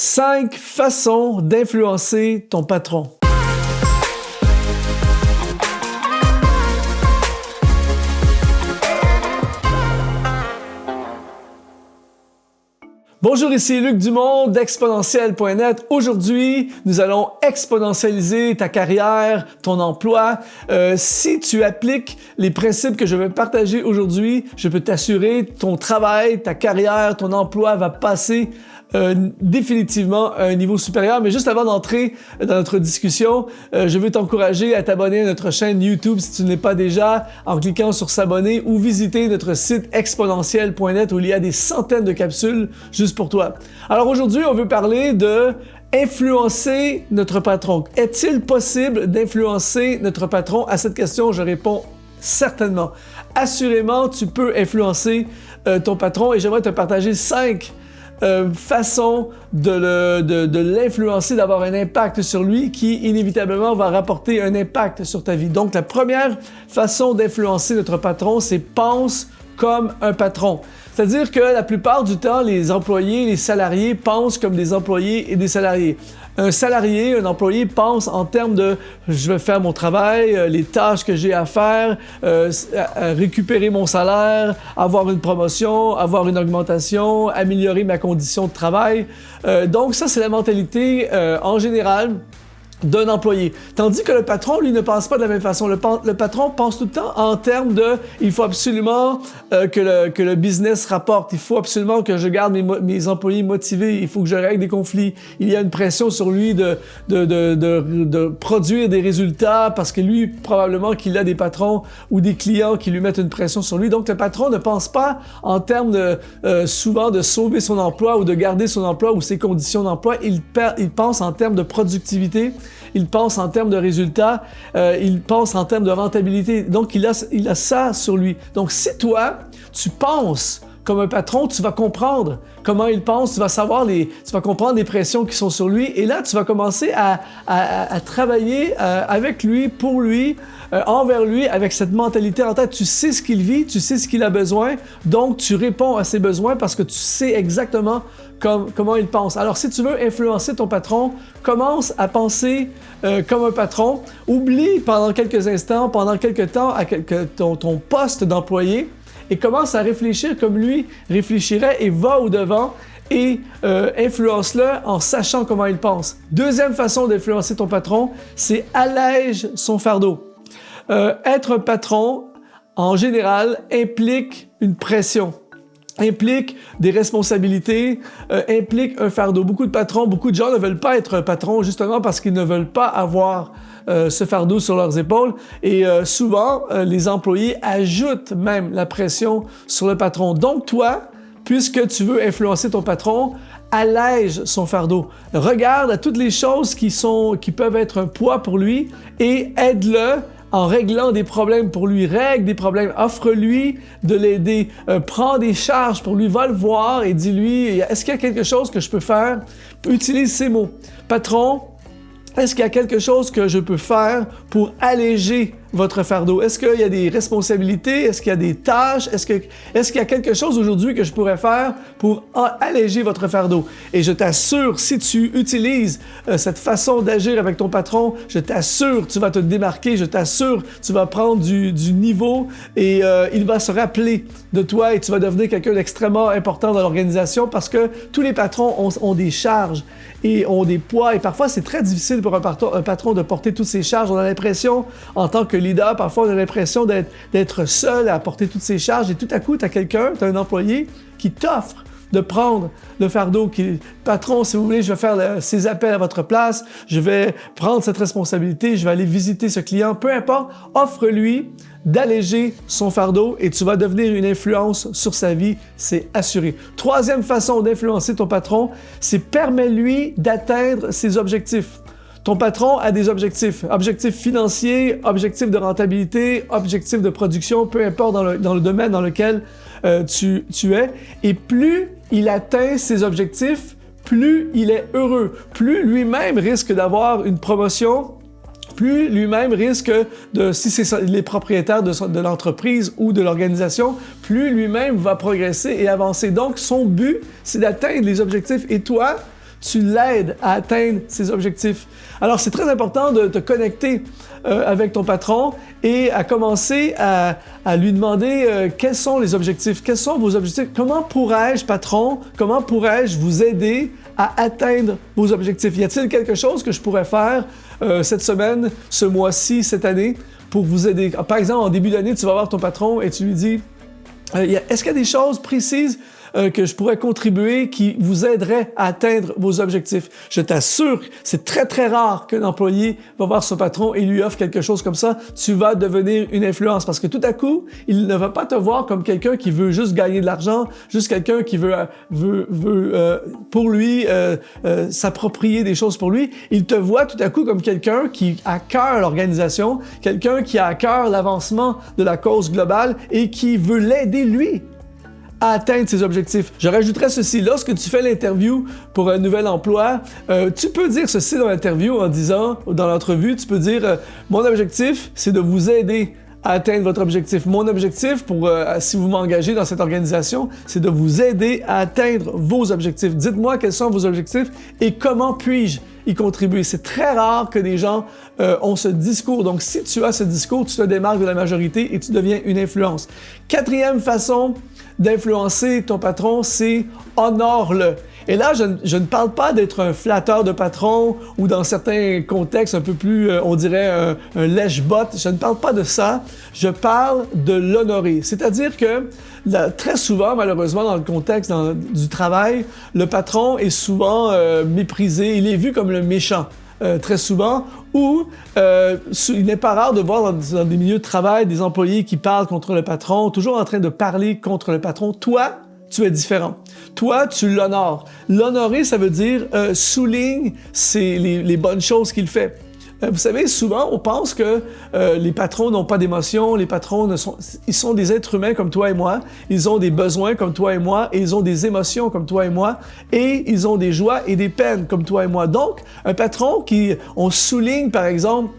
5 façons d'influencer ton patron. Bonjour, ici Luc Dumont d'Exponentiel.net. Aujourd'hui, nous allons exponentialiser ta carrière, ton emploi. Si tu appliques les principes que je vais partager aujourd'hui, je peux t'assurer ton travail, ta carrière, ton emploi va passer définitivement à un niveau supérieur. Mais juste avant d'entrer dans notre discussion, je veux t'encourager à t'abonner à notre chaîne YouTube si tu ne l'es pas déjà en cliquant sur s'abonner ou visiter notre site exponentiel.net où il y a des centaines de capsules juste pour toi. Alors aujourd'hui, on veut parler de influencer notre patron. Est-il possible d'influencer notre patron? À cette question, je réponds certainement. Assurément, tu peux influencer ton patron et j'aimerais te partager 5 façon de l'influencer, d'avoir un impact sur lui qui inévitablement va rapporter un impact sur ta vie. Donc la première façon d'influencer notre patron, c'est pense comme un patron. C'est-à-dire que la plupart du temps, les employés, les salariés pensent comme des employés et des salariés. Un salarié, un employé pense en termes de « je vais faire mon travail, les tâches que j'ai à faire, récupérer mon salaire, avoir une promotion, avoir une augmentation, améliorer ma condition de travail ». Donc ça, c'est la mentalité en général d'un employé. Tandis que le patron, lui, ne pense pas de la même façon. Le patron pense tout le temps en termes de « il faut absolument que le business rapporte, il faut absolument que je garde mes employés motivés, il faut que je règle des conflits. » Il y a une pression sur lui de produire des résultats parce que lui, probablement qu'il a des patrons ou des clients qui lui mettent une pression sur lui. Donc, le patron ne pense pas en termes souvent de sauver son emploi ou de garder son emploi ou ses conditions d'emploi. Il pense en termes de productivité. Il pense en termes de résultats, il pense en termes de rentabilité. Donc, il a ça sur lui. Donc, si toi, tu penses comme un patron, tu vas comprendre comment il pense, tu vas comprendre les pressions qui sont sur lui et là, tu vas commencer à travailler avec lui, pour lui, envers lui, avec cette mentalité en tête. Tu sais ce qu'il vit, tu sais ce qu'il a besoin, donc tu réponds à ses besoins parce que tu sais exactement comment il pense. Alors, si tu veux influencer ton patron, commence à penser comme un patron. Oublie pendant quelques instants, pendant quelques temps, ton poste d'employé et commence à réfléchir comme lui réfléchirait et va au-devant et influence-le en sachant comment il pense. Deuxième façon d'influencer ton patron, c'est allège son fardeau. Être un patron, en général, implique une pression, implique des responsabilités, implique un fardeau. Beaucoup de patrons, beaucoup de gens ne veulent pas être patrons justement parce qu'ils ne veulent pas avoir ce fardeau sur leurs épaules et souvent, les employés ajoutent même la pression sur le patron. Donc toi, puisque tu veux influencer ton patron, allège son fardeau. Regarde à toutes les choses qui peuvent être un poids pour lui et aide-le en réglant des problèmes pour lui, règle des problèmes, offre-lui de l'aider, prends des charges pour lui, va le voir et dis-lui, est-ce qu'il y a quelque chose que je peux faire? Utilise ces mots. Patron, est-ce qu'il y a quelque chose que je peux faire pour alléger votre fardeau? Est-ce qu'il y a des responsabilités? Est-ce qu'il y a des tâches? Est-ce qu'il y a quelque chose aujourd'hui que je pourrais faire pour alléger votre fardeau? Et je t'assure, si tu utilises cette façon d'agir avec ton patron, je t'assure, tu vas te démarquer, je t'assure, tu vas prendre du niveau et il va se rappeler de toi et tu vas devenir quelqu'un d'extrêmement important dans l'organisation parce que tous les patrons ont des charges et ont des poids et parfois c'est très difficile pour un patron de porter toutes ces charges. On a l'impression, en tant que leader, parfois on a l'impression d'être seul à porter toutes ces charges et tout à coup, tu as un employé qui t'offre de prendre le fardeau. Patron, si vous voulez, je vais faire ces appels à votre place, je vais prendre cette responsabilité, je vais aller visiter ce client, peu importe, offre-lui d'alléger son fardeau et tu vas devenir une influence sur sa vie, c'est assuré. Troisième façon d'influencer ton patron, c'est permets-lui d'atteindre ses objectifs. Ton patron a des objectifs financiers, objectifs de rentabilité, objectifs de production, peu importe dans le domaine dans lequel tu es. Et plus il atteint ses objectifs, plus il est heureux, plus lui-même risque d'avoir une promotion, plus lui-même risque si c'est les propriétaires de l'entreprise ou de l'organisation, plus lui-même va progresser et avancer. Donc, son but, c'est d'atteindre les objectifs. Et toi, tu l'aides à atteindre ses objectifs. Alors, c'est très important de te connecter avec ton patron et à commencer à lui demander quels sont les objectifs, quels sont vos objectifs, comment pourrais-je, patron, comment pourrais-je vous aider à atteindre vos objectifs? Y a-t-il quelque chose que je pourrais faire cette semaine, ce mois-ci, cette année, pour vous aider? Par exemple, en début d'année, tu vas voir ton patron et tu lui dis est-ce qu'il y a des choses précises que je pourrais contribuer qui vous aideraient à atteindre vos objectifs? Je t'assure que c'est très, très rare qu'un employé va voir son patron et lui offre quelque chose comme ça. Tu vas devenir une influence parce que tout à coup, il ne va pas te voir comme quelqu'un qui veut juste gagner de l'argent, juste quelqu'un qui veut pour lui s'approprier des choses pour lui. Il te voit tout à coup comme quelqu'un qui a à cœur l'organisation, quelqu'un qui a à cœur l'avancement de la cause globale et qui veut l'aider lui à atteindre ses objectifs. Je rajouterais ceci, lorsque tu fais l'interview pour un nouvel emploi, tu peux dire ceci dans l'interview en disant, dans l'entrevue, tu peux dire mon objectif, c'est de vous aider à atteindre votre objectif. Mon objectif, si vous m'engagez dans cette organisation, c'est de vous aider à atteindre vos objectifs. Dites-moi quels sont vos objectifs et comment puis-je y contribuer. C'est très rare que des gens ont ce discours. Donc, si tu as ce discours, tu te démarques de la majorité et tu deviens une influence. Quatrième façon d'influencer ton patron, c'est honore-le. Et là, je ne parle pas d'être un flatteur de patron ou dans certains contextes un peu plus, on dirait, un lèche-botte. Je ne parle pas de ça. Je parle de l'honorer. C'est-à-dire que très souvent, malheureusement, dans le contexte du travail, le patron est souvent méprisé. Il est vu comme le méchant. Très souvent, ou il n'est pas rare de voir dans des milieux de travail des employés qui parlent contre le patron, toujours en train de parler contre le patron. Toi, tu es différent. Toi, tu l'honores. L'honorer, ça veut dire souligne les bonnes choses qu'il fait. Vous savez, souvent, on pense que les patrons n'ont pas d'émotions, les patrons ils sont des êtres humains comme toi et moi, ils ont des besoins comme toi et moi, et ils ont des émotions comme toi et moi, et ils ont des joies et des peines comme toi et moi. Donc, un patron on souligne, par exemple,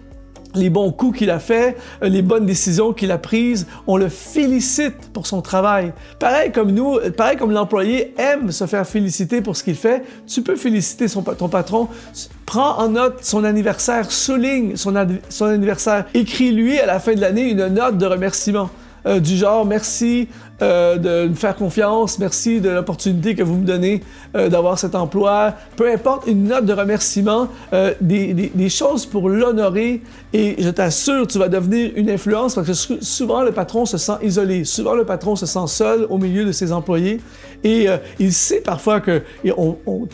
les bons coups qu'il a faits, les bonnes décisions qu'il a prises, on le félicite pour son travail. Pareil comme l'employé aime se faire féliciter pour ce qu'il fait, tu peux féliciter ton patron. Prends en note son anniversaire, souligne son anniversaire. Écris-lui à la fin de l'année une note de remerciement. Du genre, merci de me faire confiance, merci de l'opportunité que vous me donnez d'avoir cet emploi. Peu importe, une note de remerciement, des choses pour l'honorer et je t'assure, tu vas devenir une influence parce que souvent le patron se sent isolé, souvent le patron se sent seul au milieu de ses employés et il sait parfois que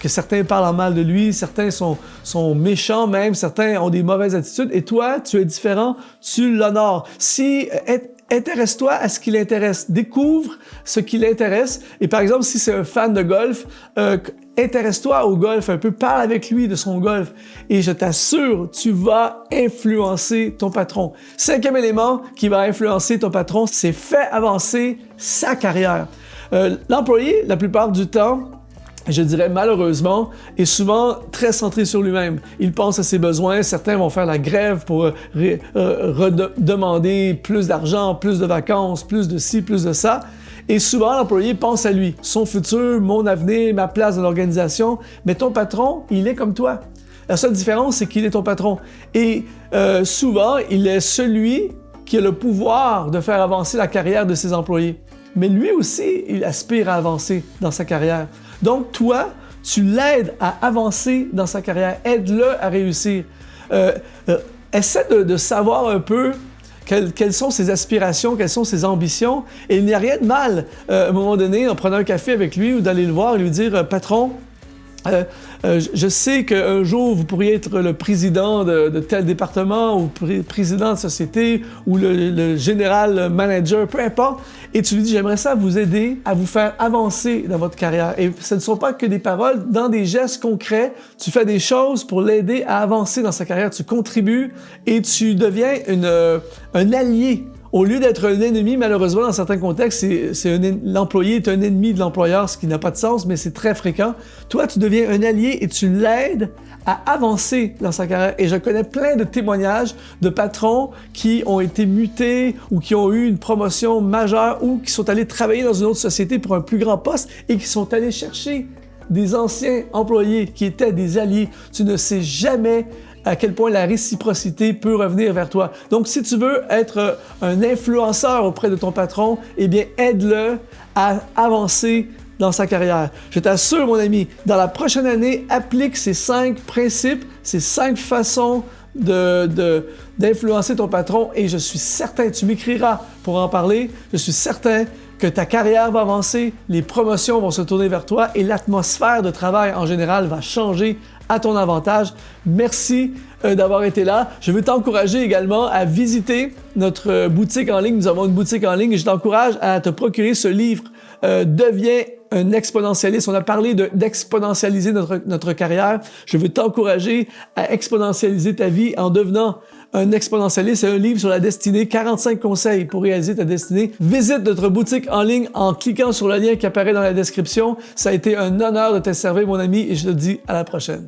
certains parlent en mal de lui, certains sont méchants même, certains ont des mauvaises attitudes et toi, tu es différent, tu l'honores. Intéresse-toi à ce qui l'intéresse. Découvre ce qui l'intéresse. Et par exemple, si c'est un fan de golf, intéresse-toi au golf un peu. Parle avec lui de son golf. Et je t'assure, tu vas influencer ton patron. Cinquième élément qui va influencer ton patron, c'est faire avancer sa carrière. L'employé, la plupart du temps, je dirais malheureusement, est souvent très centré sur lui-même. Il pense à ses besoins, certains vont faire la grève pour demander plus d'argent, plus de vacances, plus de ci, plus de ça. Et souvent, l'employé pense à lui, son futur, mon avenir, ma place dans l'organisation. Mais ton patron, il est comme toi. La seule différence, c'est qu'il est ton patron. Et souvent, il est celui qui a le pouvoir de faire avancer la carrière de ses employés. Mais lui aussi, il aspire à avancer dans sa carrière. Donc, toi, tu l'aides à avancer dans sa carrière. Aide-le à réussir. Essaie de savoir un peu quelles sont ses aspirations, quelles sont ses ambitions. Et il n'y a rien de mal, à un moment donné, en prenant un café avec lui ou d'aller le voir et lui dire « Patron, je sais qu'un jour, vous pourriez être le président de tel département ou président de société ou le général manager, peu importe. Et tu lui dis, j'aimerais ça vous aider à vous faire avancer dans votre carrière. Et ce ne sont pas que des paroles, dans des gestes concrets, tu fais des choses pour l'aider à avancer dans sa carrière. Tu contribues et tu deviens un allié. Au lieu d'être un ennemi, malheureusement, dans certains contextes, l'employé est un ennemi de l'employeur, ce qui n'a pas de sens, mais c'est très fréquent. Toi, tu deviens un allié et tu l'aides à avancer dans sa carrière. Et je connais plein de témoignages de patrons qui ont été mutés ou qui ont eu une promotion majeure ou qui sont allés travailler dans une autre société pour un plus grand poste et qui sont allés chercher des anciens employés qui étaient des alliés. Tu ne sais jamais à quel point la réciprocité peut revenir vers toi. Donc, si tu veux être un influenceur auprès de ton patron, eh bien, aide-le à avancer dans sa carrière. Je t'assure, mon ami, dans la prochaine année, applique ces 5 principes, ces 5 façons d'influencer ton patron et je suis certain, tu m'écriras pour en parler, je suis certain que ta carrière va avancer, les promotions vont se tourner vers toi et l'atmosphère de travail en général va changer à ton avantage. Merci d'avoir été là. Je veux t'encourager également à visiter notre boutique en ligne. Nous avons une boutique en ligne et je t'encourage à te procurer ce livre « Deviens un exponentialiste ». On a parlé d'exponentialiser notre carrière. Je veux t'encourager à exponentialiser ta vie en devenant un exponentialiste. C'est un livre sur la destinée, 45 conseils pour réaliser ta destinée. Visite notre boutique en ligne en cliquant sur le lien qui apparaît dans la description. Ça a été un honneur de te servir, mon ami, et je te dis à la prochaine.